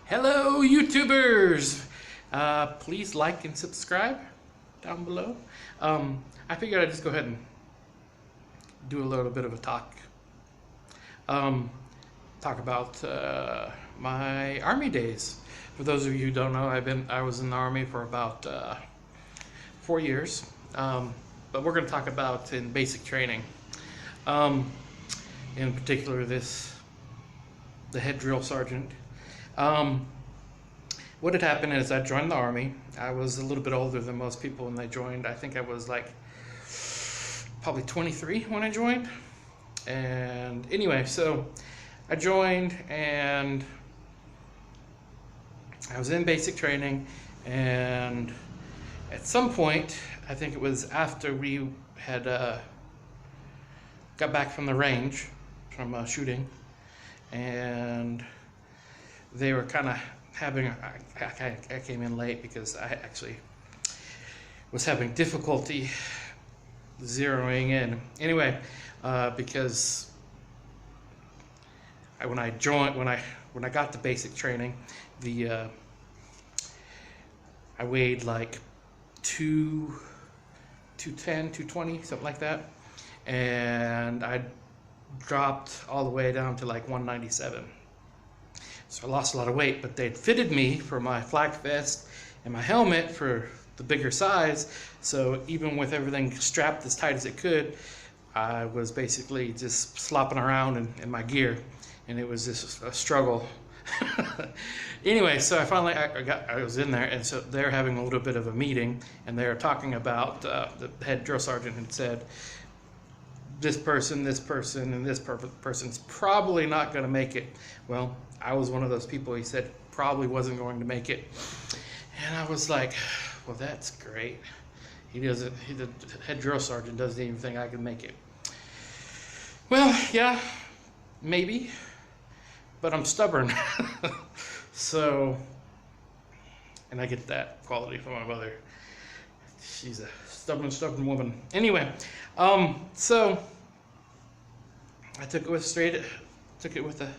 Hello, YouTubers! Please like and subscribe down below. I figured I'd just go ahead and do a little bit of a talk. Talk about my Army days. For those of you who don't know, I was in the Army for about 4 years. But we're going to talk about in basic training. In particular, the head drill sergeant. What had happened is I joined the Army. I was a little bit older than most people when I joined. I think I was like probably 23 when I joined. And anyway, so I joined and I was in basic training, and at some point, I think it was after we had got back from the range from shooting, and they were kind of having, I came in late because I actually was having difficulty zeroing in. Anyway, because when I got to basic training, I weighed like 210, 220, something like that, and I dropped all the way down to like 197. So I lost a lot of weight, but they'd fitted me for my flak vest and my helmet for the bigger size. So even with everything strapped as tight as it could, I was basically just slopping around in my gear, and it was just a struggle. Anyway, so I was in there, and so they're having a little bit of a meeting, and they were talking about the head drill sergeant had said, this person, and this person's probably not going to make it. Well, I was one of those people he said probably wasn't going to make it. And I was like, well, that's great. The head drill sergeant doesn't even think I can make it. Well, yeah, maybe, but I'm stubborn. So, and I get that quality from my mother. She's a stubborn woman. Anyway, so I took it with a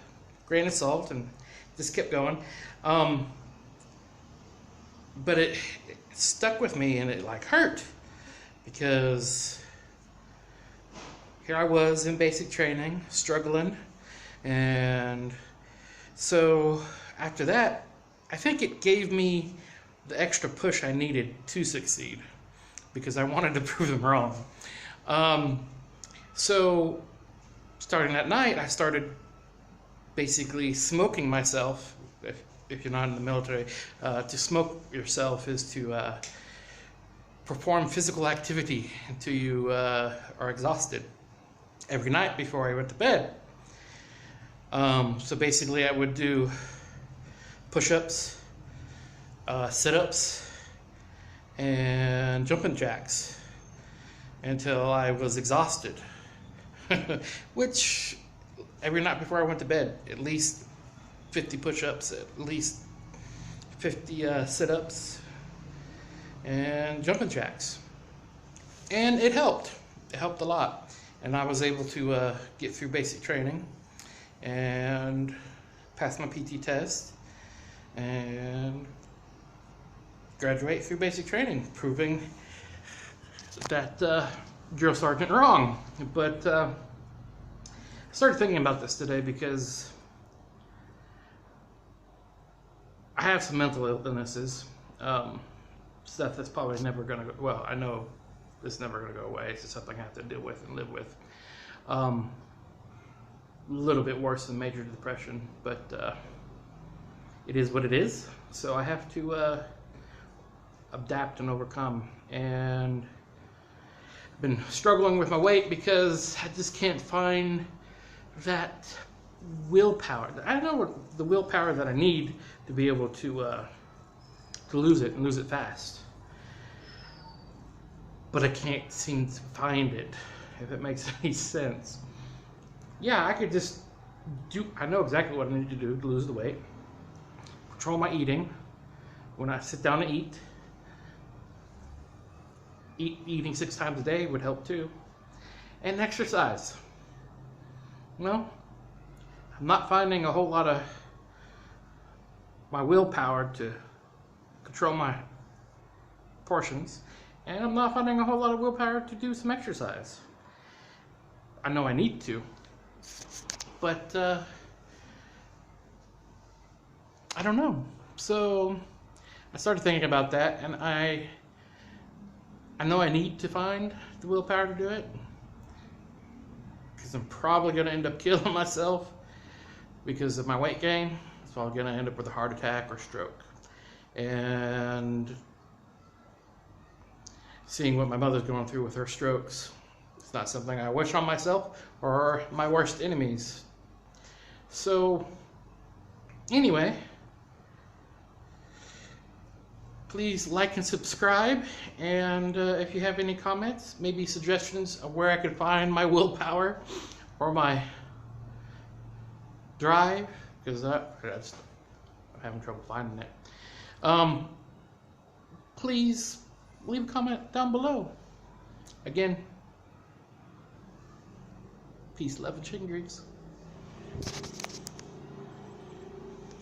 grain of salt and just kept going. But it stuck with me, and it like hurt, because here I was in basic training, struggling. And so after that, I think it gave me the extra push I needed to succeed, because I wanted to prove them wrong. So starting that night, I started basically smoking myself. If you're not in the military, to smoke yourself is to perform physical activity until you are exhausted every night before I went to bed. So basically I would do push-ups, sit-ups, and jumping jacks until I was exhausted. Which every night before I went to bed, at least 50 push-ups, at least 50 sit-ups, and jumping jacks. And it helped. It helped a lot. And I was able to get through basic training and pass my PT test and graduate through basic training, proving that drill sergeant wrong. But I started thinking about this today because I have some mental illnesses, stuff that's probably never going to go, well, I know it's never going to go away. It's just something I have to deal with and live with. A little bit worse than major depression, but it is what it is. So I have to adapt and overcome. And I've been struggling with my weight because I just can't find that willpower. I don't know what the willpower that I need to be able to lose it, and lose it fast. But I can't seem to find it, if it makes any sense. Yeah, I could just I know exactly what I need to do to lose the weight. Control my eating. When I sit down to eat, eating 6 times a day would help too. And exercise. Well, I'm not finding a whole lot of my willpower to control my portions, and I'm not finding a whole lot of willpower to do some exercise. I know I need to, but I don't know. So I started thinking about that, and I know I need to find the willpower to do it, because I'm probably going to end up killing myself because of my weight gain. So I'm going to end up with a heart attack or stroke. And seeing what my mother's going through with her strokes, it's not something I wish on myself or my worst enemies. So anyway, please like and subscribe, and if you have any comments, maybe suggestions of where I could find my willpower or my drive, because I'm having trouble finding it. Please leave a comment down below. Again, peace, love, and chicken grease.